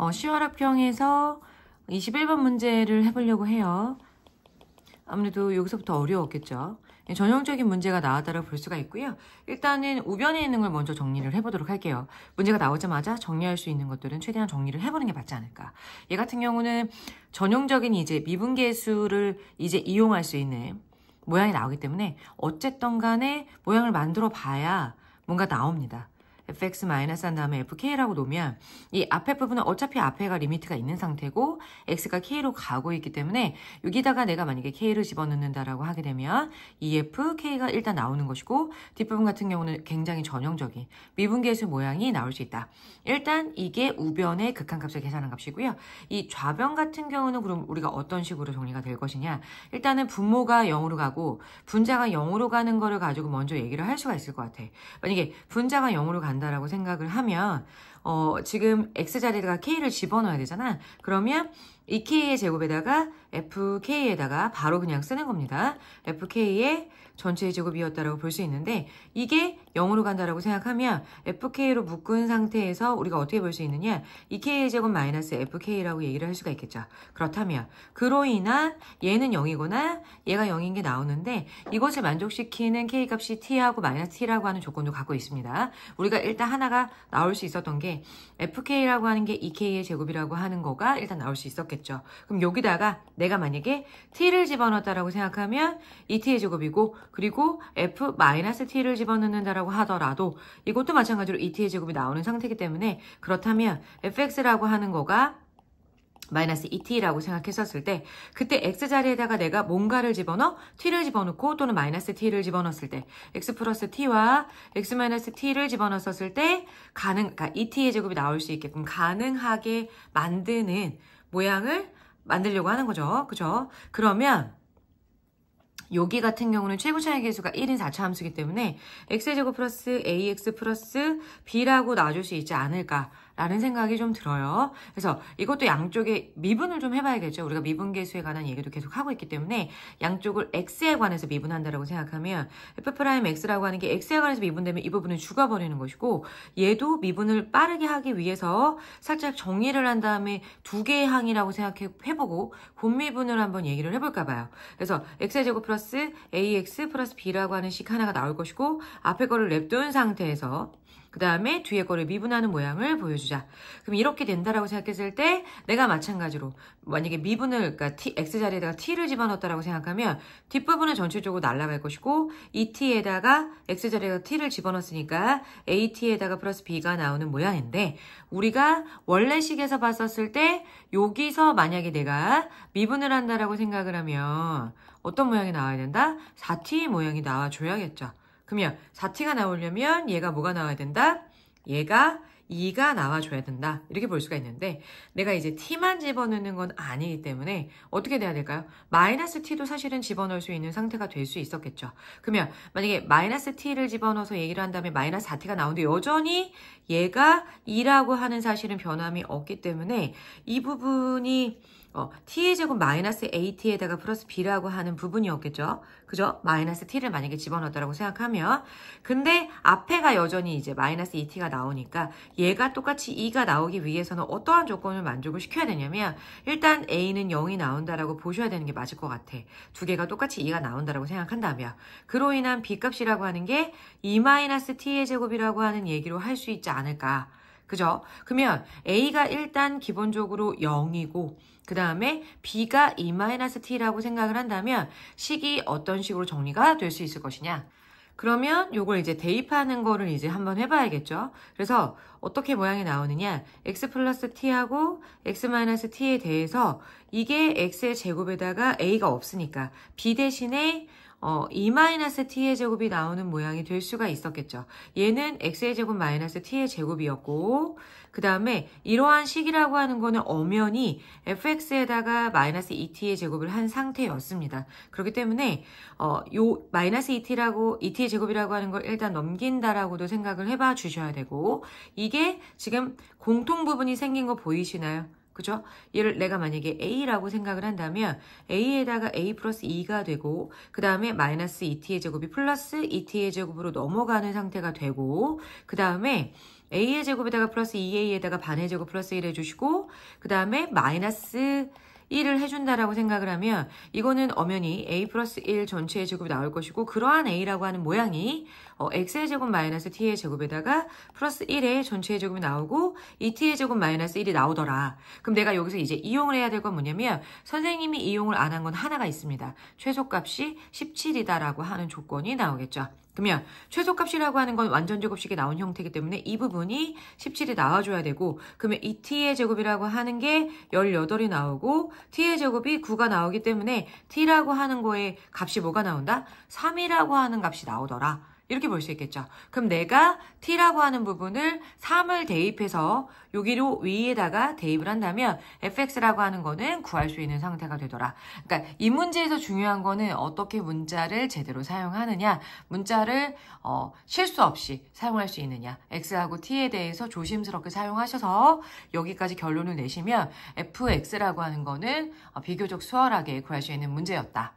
시활합형에서 21번 문제를 해보려고 해요. 아무래도 여기서부터 어려웠겠죠. 전형적인 문제가 나왔다고 볼 수가 있고요. 일단은 우변에 있는 걸 먼저 정리를 해보도록 할게요. 문제가 나오자마자 정리할 수 있는 것들은 최대한 정리를 해보는 게 맞지 않을까. 얘 같은 경우는 전형적인 이제 미분계수를 이제 이용할 수 있는 모양이 나오기 때문에 어쨌든 간에 모양을 만들어 봐야 뭔가 나옵니다. fx 마이너스 한 다음에 fk라고 놓으면 이 앞에 부분은 어차피 앞에가 리미트가 있는 상태고 x가 k로 가고 있기 때문에 여기다가 내가 만약에 k를 집어넣는다라고 하게 되면 EF, k가 일단 나오는 것이고 뒷부분 같은 경우는 굉장히 전형적인 미분계수 모양이 나올 수 있다. 일단 이게 우변의 극한값을 계산한 값이고요. 이 좌변 같은 경우는 그럼 우리가 어떤 식으로 정리가 될 것이냐. 일단은 분모가 0으로 가고 분자가 0으로 가는 거를 가지고 먼저 얘기를 할 수가 있을 것 같아. 만약에 분자가 0으로 간다라고 생각을 하면 지금 x자리에다가 k를 집어넣어야 되잖아. 그러면 이 k의 제곱에다가 fk에다가 바로 그냥 쓰는 겁니다. fk의 전체의 제곱이었다라고 볼 수 있는데 이게 0으로 간다라고 생각하면 fk로 묶은 상태에서 우리가 어떻게 볼 수 있느냐. 이 k의 제곱 마이너스 fk라고 얘기를 할 수가 있겠죠. 그렇다면 그로 인한 얘는 0이거나 얘가 0인 게 나오는데 이것을 만족시키는 k값이 t하고 마이너스 t라고 하는 조건도 갖고 있습니다. 우리가 일단 하나가 나올 수 있었던 게 fk라고 하는 게 2k의 제곱이라고 하는 거가 일단 나올 수 있었겠죠. 그럼 여기다가 내가 만약에 t를 집어넣었다라고 생각하면 2t의 제곱이고 그리고 f-t를 집어넣는다라고 하더라도 이것도 마찬가지로 2t의 제곱이 나오는 상태이기 때문에 그렇다면 fx라고 하는 거가 마이너스 2t라고 생각했었을 때 그때 x자리에다가 내가 뭔가를 집어넣어 t를 집어넣고 또는 마이너스 t를 집어넣었을 때 x 플러스 t와 x 마이너스 t를 집어넣었을 때 그러니까 2t의 제곱이 나올 수 있게끔 가능하게 만드는 모양을 만들려고 하는 거죠. 그죠? 그러면 여기 같은 경우는 최고 차이 계수가 1인 4차 함수이기 때문에 x제곱 플러스 ax 플러스 b라고 놔줄 수 있지 않을까라는 생각이 좀 들어요. 그래서 이것도 양쪽에 미분을 좀 해봐야겠죠. 우리가 미분계수에 관한 얘기도 계속 하고 있기 때문에 양쪽을 x에 관해서 미분한다라고 생각하면 f'x라고 하는 게 x에 관해서 미분되면 이 부분은 죽어버리는 것이고 얘도 미분을 빠르게 하기 위해서 살짝 정리를 한 다음에 두 개의 항이라고 생각해보고 곱미분을 한번 얘기를 해볼까 봐요. 그래서 x제곱 플러스 ax 플러스 b라고 하는 식 하나가 나올 것이고 앞에 거를 냅둔 상태에서 그 다음에 뒤에 거를 미분하는 모양을 보여주자. 그럼 이렇게 된다라고 생각했을 때 내가 마찬가지로 만약에 미분을 그러니까 x자리에다가 t를 집어넣었다라고 생각하면 뒷부분은 전체적으로 날아갈 것이고 이 t에다가 x자리에다가 t를 집어넣었으니까 at에다가 플러스 b가 나오는 모양인데 우리가 원래 식에서 봤었을 때 여기서 만약에 내가 미분을 한다라고 생각을 하면 어떤 모양이 나와야 된다? 4t 모양이 나와줘야겠죠. 그러면 4t가 나오려면 얘가 뭐가 나와야 된다? 얘가 2가 나와줘야 된다. 이렇게 볼 수가 있는데 내가 이제 t만 집어넣는 건 아니기 때문에 어떻게 돼야 될까요? 마이너스 t도 사실은 집어넣을 수 있는 상태가 될 수 있었겠죠. 그러면 만약에 마이너스 t를 집어넣어서 얘기를 한 다음에 마이너스 4t가 나오는데 여전히 얘가 2라고 하는 사실은 변함이 없기 때문에 이 부분이 t의 제곱 마이너스 at에다가 플러스 b라고 하는 부분이었겠죠. 그죠? 마이너스 t를 만약에 집어넣었다고 생각하면 근데 앞에가 여전히 이제 마이너스 2t가 나오니까 얘가 똑같이 2가 나오기 위해서는 어떠한 조건을 만족을 시켜야 되냐면 일단 a는 0이 나온다라고 보셔야 되는 게 맞을 것 같아. 두 개가 똑같이 2가 나온다라고 생각한다면 그로 인한 b값이라고 하는 게 2-t의 제곱이라고 하는 얘기로 할 수 있지 않을까. 그죠? 그러면 a가 일단 기본적으로 0이고 그 다음에 b가 2-t라고 생각을 한다면 식이 어떤 식으로 정리가 될 수 있을 것이냐. 그러면 요걸 이제 대입하는 거를 이제 한번 해봐야겠죠. 그래서 어떻게 모양이 나오느냐. x 플러스 t하고 x 마이너스 t에 대해서 이게 x의 제곱에다가 a가 없으니까 b 대신에 2-t의 제곱이 나오는 모양이 될 수가 있었겠죠. 얘는 x의 제곱 마이너스 t의 제곱이었고 그 다음에 이러한 식이라고 하는 거는 엄연히 fx에다가 마이너스 2t의 제곱을 한 상태였습니다. 그렇기 때문에 요 마이너스 2t의 제곱이라고 하는 걸 일단 넘긴다라고도 생각을 해봐 주셔야 되고 이게 지금 공통 부분이 생긴 거 보이시나요? 그죠? 얘를 내가 만약에 a라고 생각을 한다면 a에다가 a 플러스 2가 되고 그 다음에 마이너스 2t의 제곱이 플러스 2t의 제곱으로 넘어가는 상태가 되고 그 다음에 a의 제곱에다가 플러스 2a에다가 반의 제곱 플러스 1 해주시고 그 다음에 마이너스 1을 해준다라고 생각을 하면 이거는 엄연히 a 플러스 1 전체의 제곱이 나올 것이고 그러한 a라고 하는 모양이 x의 제곱 마이너스 t의 제곱에다가 플러스 1의 전체의 제곱이 나오고 이 t의 제곱 마이너스 1이 나오더라. 그럼 내가 여기서 이제 이용을 해야 될 건 뭐냐면 선생님이 이용을 안 한 건 하나가 있습니다. 최소값이 17이다라고 하는 조건이 나오겠죠. 그러면 최소값이라고 하는 건 완전제곱식이 나온 형태이기 때문에 이 부분이 17이 나와줘야 되고 그러면 이 t의 제곱이라고 하는 게 18이 나오고 t의 제곱이 9가 나오기 때문에 t라고 하는 거에 값이 뭐가 나온다? 3이라고 하는 값이 나오더라. 이렇게 볼 수 있겠죠. 그럼 내가 t라고 하는 부분을 3을 대입해서 여기로 위에다가 대입을 한다면 fx라고 하는 거는 구할 수 있는 상태가 되더라. 그러니까 이 문제에서 중요한 거는 어떻게 문자를 제대로 사용하느냐, 문자를 실수 없이 사용할 수 있느냐, x하고 t에 대해서 조심스럽게 사용하셔서 여기까지 결론을 내시면 fx라고 하는 거는 비교적 수월하게 구할 수 있는 문제였다.